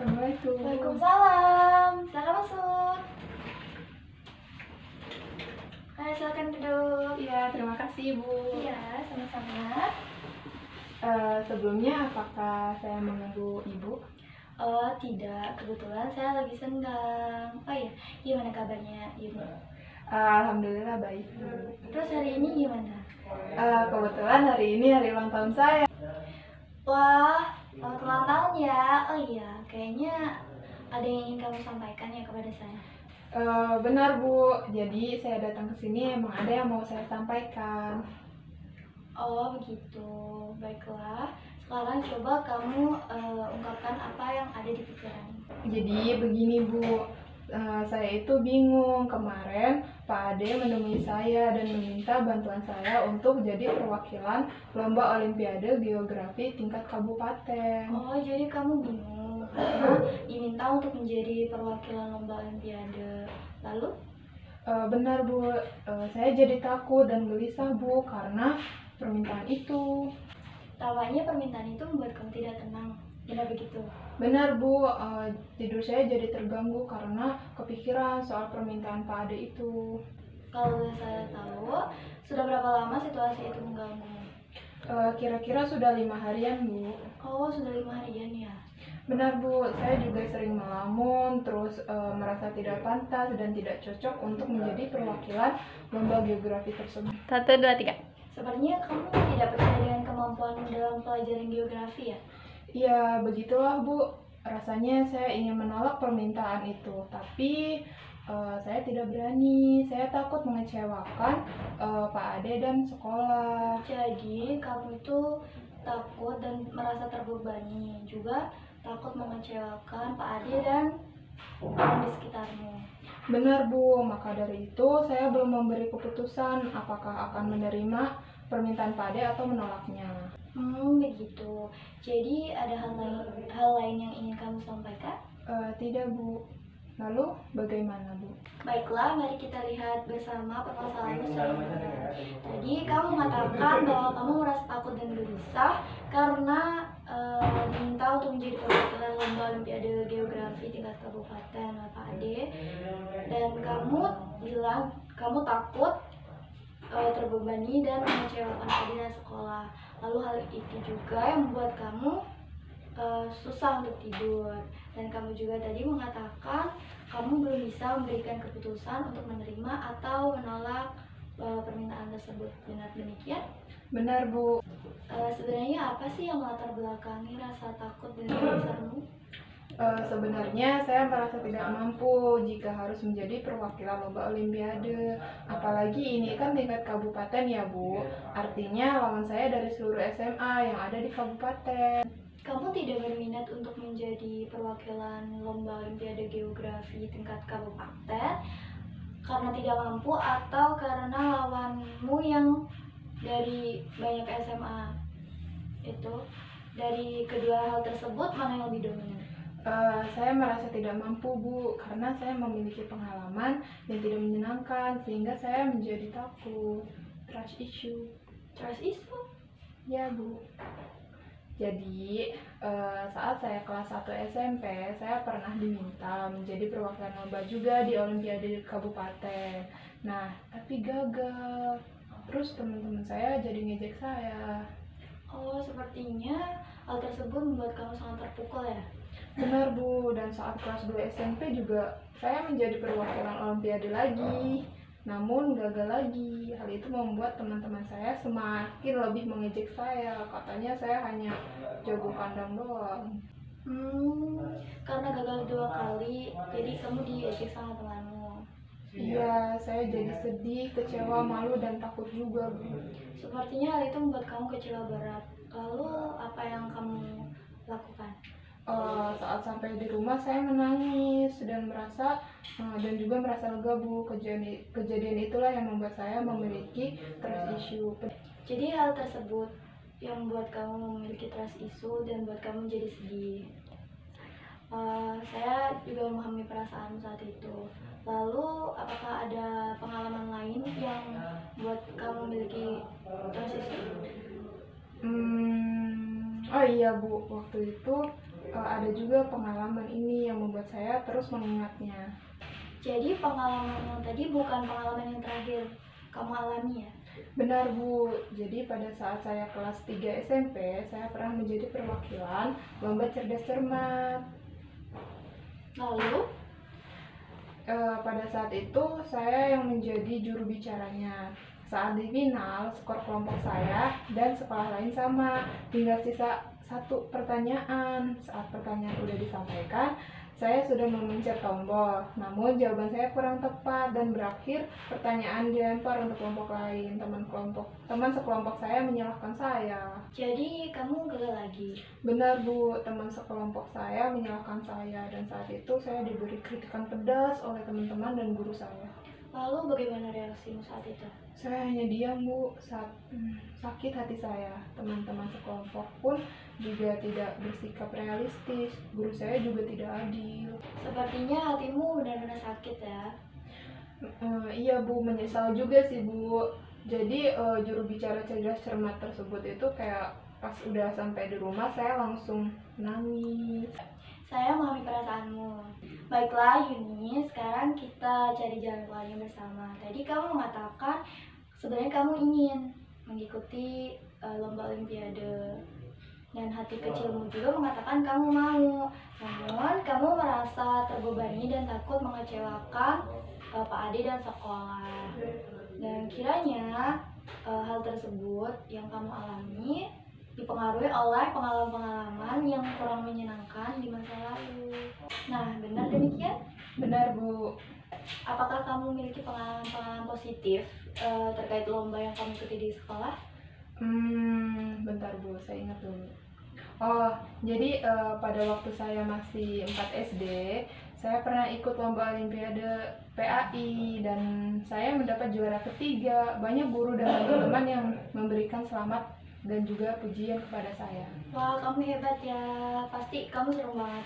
Assalamualaikum. Waalaikumsalam. Silakan masuk. Hai, silakan duduk. Ya, terima kasih Bu. Iya, sama-sama. Sebelumnya apakah saya mengganggu Ibu? Oh, tidak. Kebetulan saya lagi senggang. Oh iya, gimana kabarnya Ibu? Alhamdulillah baik Bu. Terus hari ini gimana? Kebetulan hari ini hari ulang tahun saya. Wah, selamat ulang tahun ya. Oh iya, kayaknya ada yang ingin kamu sampaikan ya kepada saya. Benar Bu, jadi saya datang ke sini emang ada yang mau saya sampaikan. Oh begitu, baiklah. Sekarang coba kamu ungkapkan apa yang ada di pikiran. Jadi begini Bu, saya itu bingung. Kemarin Pak Ade menemui saya dan meminta bantuan saya untuk jadi perwakilan lomba Olimpiade Geografi tingkat kabupaten. Oh, jadi kamu bingung karena diminta untuk menjadi perwakilan lomba Olimpiade. Lalu? Benar Bu, saya jadi takut dan gelisah Bu karena permintaan itu. Tampaknya permintaan itu membuat kamu tidak tenang. Benar begitu? Benar Bu, tidur saya jadi terganggu karena kepikiran soal permintaan Pak Ade itu. Kalau boleh saya tahu, sudah berapa lama situasi itu mengganggu? Kira-kira sudah 5 harian Bu. Oh, sudah 5 harian ya? Benar Bu, saya juga sering melamun, terus merasa tidak pantas dan tidak cocok untuk menjadi perwakilan lomba geografi tersebut. 1, 2, 3. Sepertinya kamu tidak percaya dengan kemampuanmu dalam pelajaran geografi ya? Ya, begitulah Bu. Rasanya saya ingin menolak permintaan itu, tapi saya tidak berani. Saya takut mengecewakan Pak Ade dan sekolah. Jadi kamu itu takut dan merasa terbebani, juga takut mengecewakan Pak Ade dan orang di sekitarmu. Benar Bu, maka dari itu saya belum memberi keputusan apakah akan menerima permintaan Pak Ade atau menolaknya. Begitu. Jadi ada hal lain yang ingin kamu sampaikan? Tidak Bu. Lalu bagaimana Bu? Baiklah, mari kita lihat bersama permasalahannya secara mendalam. Tadi kamu mengatakan bahwa kamu merasa takut dan gelisah karena diminta untuk menjadi perwakilan lomba Olimpiade Geografi tingkat kabupaten Pak Ade, dan kamu bilang kamu takut terbebani dan mengecewakan Ade dan sekolah. Lalu hal itu juga yang membuat kamu susah untuk tidur, dan kamu juga tadi mengatakan kamu belum bisa memberikan keputusan untuk menerima atau menolak permintaan tersebut. Benar demikian? Benar Bu. Sebenarnya apa sih yang melatar belakangi rasa takut dan gelisahmu? Sebenarnya saya merasa tidak mampu jika harus menjadi perwakilan lomba Olimpiade. Apalagi ini kan tingkat kabupaten ya Bu. Artinya lawan saya dari seluruh SMA yang ada di kabupaten. Kamu tidak berminat untuk menjadi perwakilan lomba Olimpiade Geografi tingkat kabupaten karena tidak mampu atau karena lawanmu yang dari banyak SMA itu? Dari kedua hal tersebut mana yang lebih dominan? Saya merasa tidak mampu Bu karena saya memiliki pengalaman yang tidak menyenangkan sehingga saya menjadi takut. Trust issue. Trust issue? Ya Bu. Jadi saat saya kelas 1 SMP, saya pernah diminta menjadi perwakilan lomba juga di Olimpiade Kabupaten. Nah, tapi gagal. Terus teman-teman saya jadi ngejek saya. Oh, sepertinya hal tersebut membuat kamu sangat terpukul ya? Benar Bu, dan saat kelas 2 SMP juga saya menjadi perwakilan Olimpiade lagi. Namun gagal lagi. Hal itu membuat teman-teman saya semakin lebih mengejek saya. Katanya saya hanya jago kandang doang. Karena gagal 2 kali, jadi kamu diejek sama temanmu. Iya, saya jadi sedih, kecewa, malu, dan takut juga Bu. Sepertinya hal itu membuat kamu kecewa berat. Lalu apa yang kamu lakukan? Saat sampai di rumah saya menangis dan juga merasa lega Bu. Kejadian itulah yang membuat saya memiliki trust issue. Jadi hal tersebut yang membuat kamu memiliki trust issue dan membuat kamu jadi sedih. Saya juga memahami perasaan saat itu. Lalu apakah ada pengalaman lain yang membuat kamu memiliki trust issue? Oh iya Bu, waktu itu ada juga pengalaman ini yang membuat saya terus mengingatnya. Jadi pengalaman yang tadi bukan pengalaman yang terakhir kamu alami ya? Benar Bu, jadi pada saat saya kelas 3 SMP, saya pernah menjadi perwakilan lomba cerdas cermat. Lalu, Pada saat itu saya yang menjadi juru bicaranya. Saat di final, skor kelompok saya dan sekolah lain sama, tinggal sisa satu pertanyaan. Saat pertanyaan udah disampaikan, saya sudah memencet tombol, namun jawaban saya kurang tepat dan berakhir pertanyaan dilempar untuk kelompok lain. Teman sekelompok saya menyalahkan saya. jadi kamu gagal lagi. Benar Bu, teman sekelompok saya menyalahkan saya dan saat itu saya diberi kritikan pedas oleh teman-teman dan guru saya. Lalu bagaimana reaksimu saat itu? Saya hanya diam Bu, sakit hati saya. Teman-teman sekelompok pun juga tidak bersikap realistis. Guru saya juga tidak adil. Sepertinya hatimu benar-benar sakit ya. Iya Bu, menyesal juga sih Bu. Jadi juru bicara cerdas cermat tersebut itu kayak pas udah sampai di rumah saya langsung nangis. Saya memahami perasaanmu. Baiklah Yuni, sekarang kita cari jalan keluarnya bersama. Tadi kamu mengatakan sebenarnya kamu ingin mengikuti lomba olimpiade. Dan hati kecilmu juga mengatakan kamu mau. Namun kamu merasa terbebani dan takut mengecewakan Pak Ade dan sekolah. Dan kiranya hal tersebut yang kamu alami dipengaruhi oleh pengalaman-pengalaman yang kurang menyenangkan di masa lalu. Nah, benar demikian? Benar Bu. Apakah kamu memiliki pengalaman-pengalaman positif terkait lomba yang kamu ikuti di sekolah? Bentar Bu, saya ingat dulu. Oh, jadi pada waktu saya masih 4 SD, saya pernah ikut lomba olimpiade PAI dan saya mendapat juara ketiga. Banyak guru dan teman-teman yang memberikan selamat dan juga pujian kepada saya. Wah, kamu hebat ya. Pasti kamu seru banget.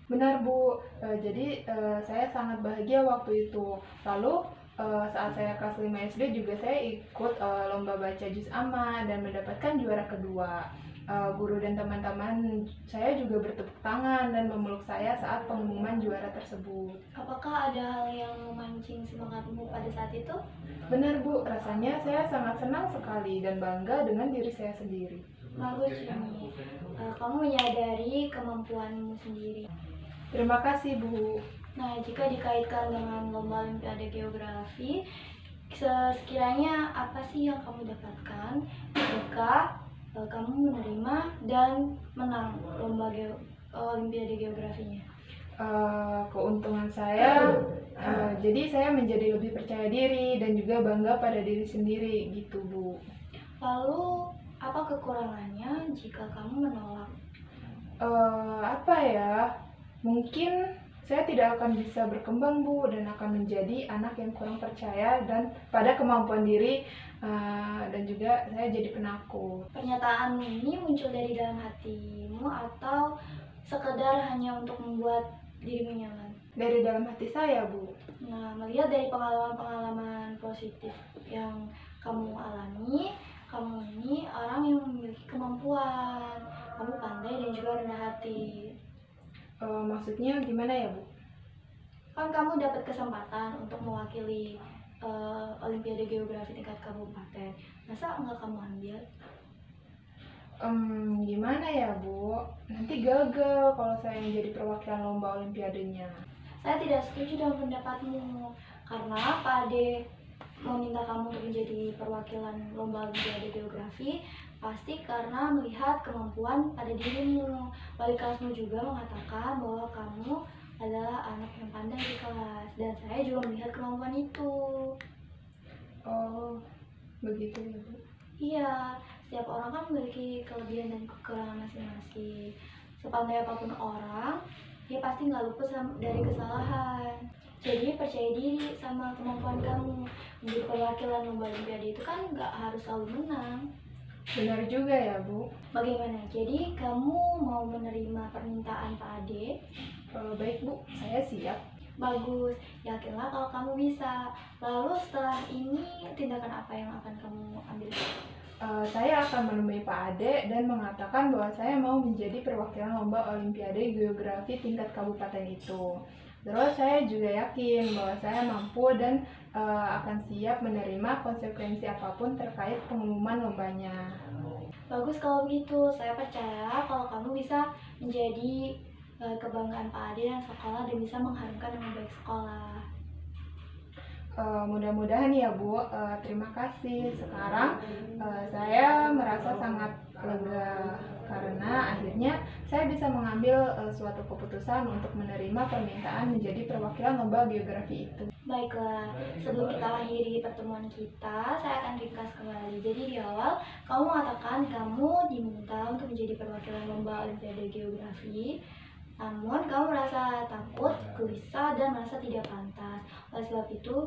Benar Bu, jadi saya sangat bahagia waktu itu. Lalu saat saya kelas 5 SD juga saya ikut lomba baca juz amma dan mendapatkan juara kedua. Guru dan teman-teman saya juga bertepuk tangan dan memeluk saya saat pengumuman juara tersebut. Apakah ada hal yang memancing semangatmu pada saat itu? Benar Bu, rasanya saya sangat senang sekali dan bangga dengan diri saya sendiri. Bagus ini. Kamu menyadari kemampuanmu sendiri. Terima kasih Bu. Nah, jika dikaitkan dengan lomba olimpiade geografi, sekiranya apa sih yang kamu dapatkan jika kamu menerima dan menang lomba olimpiade geografinya? Keuntungan saya, jadi saya menjadi lebih percaya diri dan juga bangga pada diri sendiri gitu Bu. Lalu apa kekurangannya jika kamu menolak? Apa ya? Mungkin saya tidak akan bisa berkembang Bu dan akan menjadi anak yang kurang percaya dan pada kemampuan diri dan juga saya jadi penakut. Pernyataan ini muncul dari dalam hatimu atau sekedar hanya untuk membuat dirimu nyaman? Dari dalam hati saya Bu. Nah, melihat dari pengalaman-pengalaman positif yang kamu alami, kamu ini orang yang memiliki kemampuan, kamu pandai dan juga rendah hati. Maksudnya gimana ya Bu? Kan kamu dapat kesempatan untuk mewakili Olimpiade Geografi tingkat kabupaten. Masa nggak kamu ambil? Gimana ya Bu? Nanti gagal kalau saya menjadi perwakilan lomba olimpiadenya. Saya tidak setuju dengan pendapatmu. Karena Pak Ade meminta kamu untuk menjadi perwakilan lomba olimpiade geografi pasti karena melihat kemampuan pada dirimu. Wali kelasmu juga mengatakan bahwa kamu adalah anak yang pandai di kelas dan saya juga melihat kemampuan itu. Oh, begitu ya Bu? Iya, setiap orang kan memiliki kelebihan dan kekurangan masing-masing. Sepandai apapun orang, dia pasti nggak luput dari kesalahan. Jadi percaya diri sama kemampuan kamu. Menjadi perwakilan lomba olimpiade itu kan nggak harus selalu menang. Benar juga ya Bu. Bagaimana? Jadi kamu mau menerima permintaan Pak Ade? Baik Bu, saya siap. Bagus, yakinlah kalau kamu bisa. Lalu setelah ini tindakan apa yang akan kamu ambil? saya akan menemui Pak Ade dan mengatakan bahwa saya mau menjadi perwakilan lomba Olimpiade Geografi tingkat kabupaten itu. Terus saya juga yakin bahwa saya mampu dan akan siap menerima konsekuensi apapun terkait pengumuman lombanya. Bagus kalau begitu. Saya percaya kalau kamu bisa menjadi kebanggaan Pak Ade dan sekolah dan bisa mengharumkan nama baik sekolah. Mudah-mudahan ya Bu. Terima kasih. Sekarang saya merasa sangat lega karena akhirnya saya bisa mengambil suatu keputusan untuk menerima permintaan menjadi perwakilan lomba geografi itu. Baiklah, sebelum kita akhiri pertemuan kita, saya akan ringkas kembali. Jadi di awal, kamu mengatakan kamu diminta untuk menjadi perwakilan lomba Olimpiade Geografi. Namun, kamu merasa takut, gelisah, dan merasa tidak pantas. Oleh sebab itu,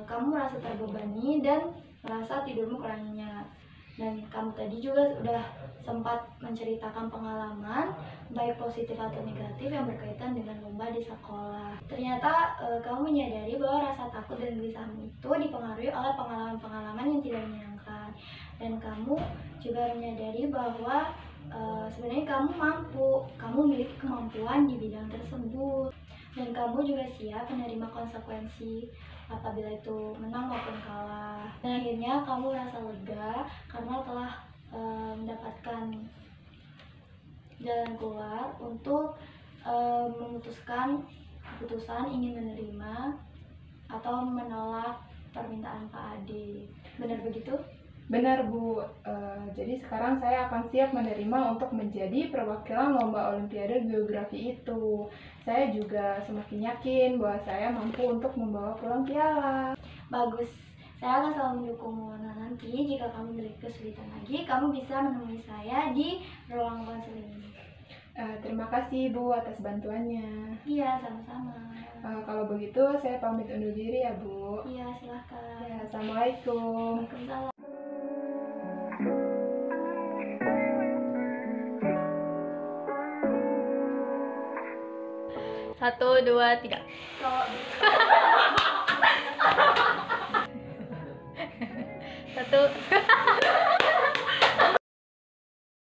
kamu merasa terbebani dan merasa tidurmu kurang nyenyak. Dan kamu tadi juga sudah sempat menceritakan pengalaman, baik positif atau negatif yang berkaitan dengan lomba di sekolah. Ternyata kamu menyadari bahwa rasa takut dan gelisahmu itu dipengaruhi oleh pengalaman-pengalaman yang tidak menyenangkan. Dan kamu juga menyadari bahwa sebenarnya kamu mampu, kamu memiliki kemampuan di bidang tersebut, dan kamu juga siap menerima konsekuensi apabila itu menang maupun kalah. Dan akhirnya kamu merasa lega karena telah mendapatkan jalan keluar untuk memutuskan keputusan ingin menerima atau menolak permintaan Pak Ade. Benar begitu? Benar Bu. Jadi sekarang saya akan siap menerima untuk menjadi perwakilan lomba Olimpiade Geografi itu. Saya juga semakin yakin bahwa saya mampu untuk membawa pulang piala. Bagus. Saya akan selalu mendukungmu. Nah, nanti jika kamu memiliki kesulitan lagi, kamu bisa menemui saya di ruang konseling. Terima kasih Bu atas bantuannya. Iya, sama-sama. Kalau begitu saya pamit undur diri ya Bu. Iya, silahkan. Ya, Assalamualaikum. Waalaikumsalam. 1, 2, 3. Kalau